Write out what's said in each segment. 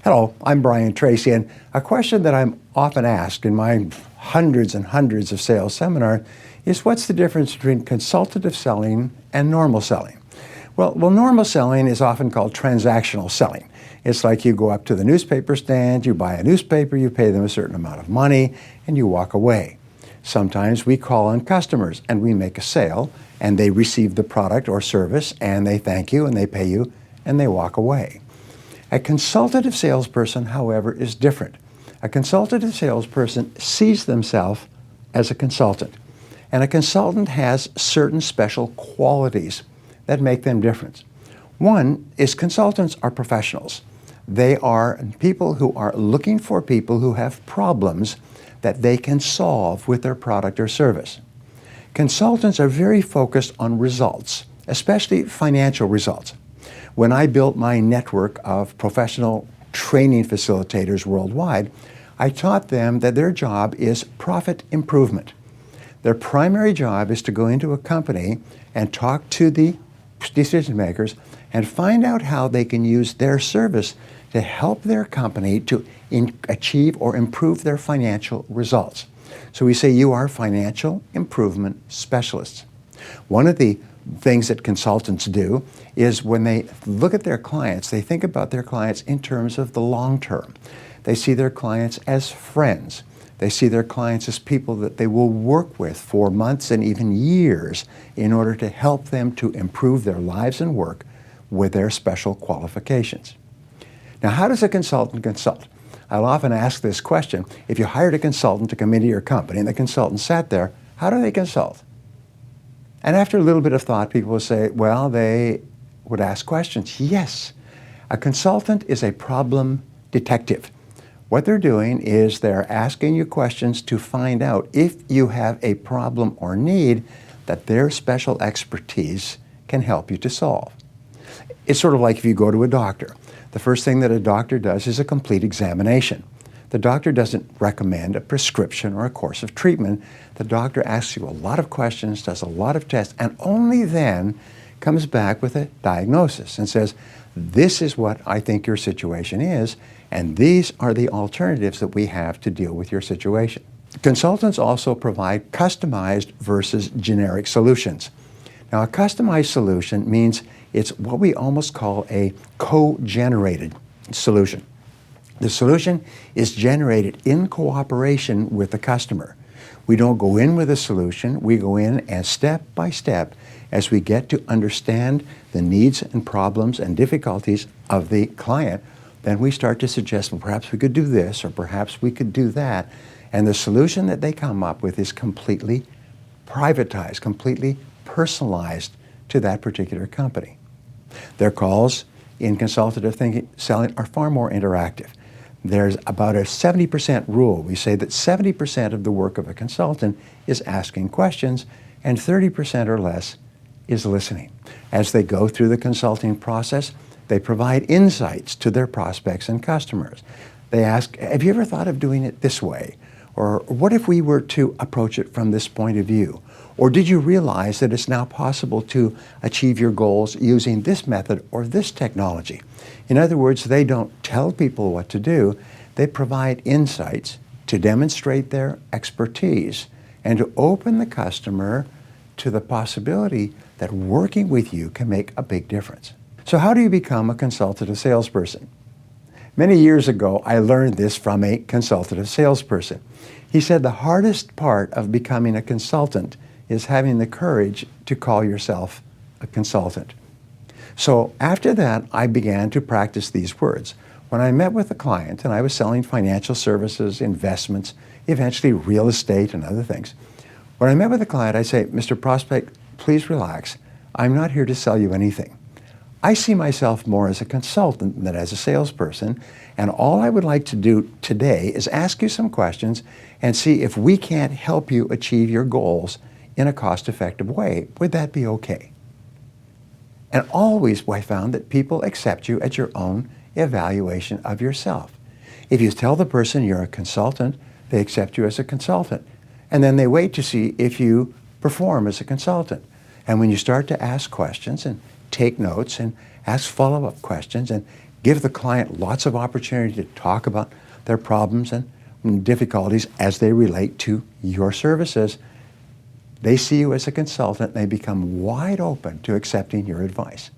Hello, I'm Brian Tracy, and a question that I'm often asked in my hundreds and hundreds of sales seminars is what's the difference between consultative selling and normal selling? Well, normal selling is often called transactional selling. It's like you go up to the newspaper stand, you buy a newspaper, you pay them a certain amount of money, and you walk away. Sometimes we call on customers and we make a sale, and they receive the product or service, and they thank you, and they pay you, and they walk away. A consultative salesperson, however, is different. A consultative salesperson sees themselves as a consultant, and a consultant has certain special qualities that make them different. One is consultants are professionals. They are people who are looking for people who have problems that they can solve with their product or service. Consultants are very focused on results, especially financial results. When I built my network of professional training facilitators worldwide, I taught them that their job is profit improvement. Their primary job is to go into a company and talk to the decision makers and find out how they can use their service to help their company to achieve or improve their financial results. So we say you are financial improvement specialists. One of the things that consultants do is when they look at their clients, they think about their clients in terms of the long term. They see their clients as friends. They see their clients as people that they will work with for months and even years in order to help them to improve their lives and work with their special qualifications. Now, how does a consultant consult? I'll often ask this question. If you hired a consultant to come into your company and the consultant sat there, how do they consult? And after a little bit of thought, people will say, well, they would ask questions. Yes, a consultant is a problem detective. What they're doing is they're asking you questions to find out if you have a problem or need that their special expertise can help you to solve. It's sort of like if you go to a doctor. The first thing that a doctor does is a complete examination. The doctor doesn't recommend a prescription or a course of treatment. The doctor asks you a lot of questions, does a lot of tests, and only then comes back with a diagnosis and says, this is what I think your situation is, and these are the alternatives that we have to deal with your situation. Consultants also provide customized versus generic solutions. Now, a customized solution means it's what we almost call a co-generated solution. The solution is generated in cooperation with the customer. We don't go in with a solution, we go in and step by step as we get to understand the needs and problems and difficulties of the client, then we start to suggest, well, perhaps we could do this or perhaps we could do that. And the solution that they come up with is completely privatized, completely personalized to that particular company. Their calls in consultative selling are far more interactive. There's about a 70% rule. We say that 70% of the work of a consultant is asking questions and 30% or less is listening. As they go through the consulting process, they provide insights to their prospects and customers. They ask, have you ever thought of doing it this way? Or what if we were to approach it from this point of view? Or did you realize that it's now possible to achieve your goals using this method or this technology? In other words, they don't tell people what to do. They provide insights to demonstrate their expertise and to open the customer to the possibility that working with you can make a big difference. So how do you become a consultative salesperson? Many years ago, I learned this from a consultative salesperson. He said the hardest part of becoming a consultant is having the courage to call yourself a consultant. So after that, I began to practice these words. When I met with a client and I was selling financial services, investments, eventually real estate and other things, when I met with a client, I say, Mr. Prospect, please relax. I'm not here to sell you anything. I see myself more as a consultant than as a salesperson, and all I would like to do today is ask you some questions and see if we can't help you achieve your goals in a cost-effective way. Would that be okay? And always I found that people accept you at your own evaluation of yourself. If you tell the person you're a consultant, they accept you as a consultant. And then they wait to see if you perform as a consultant. And when you start to ask questions and take notes and ask follow-up questions and give the client lots of opportunity to talk about their problems and difficulties as they relate to your services. They see you as a consultant, and they become wide open to accepting your advice.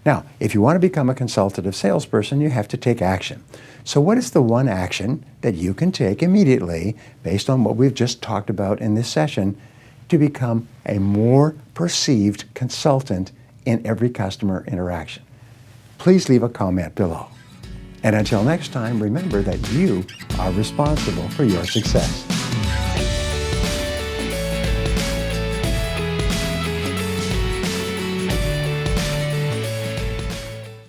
Now, if you want to become a consultative salesperson, you have to take action. So what is the one action that you can take immediately based on what we've just talked about in this session to become a more perceived consultant in every customer interaction? Please leave a comment below. And until next time, remember that you are responsible for your success.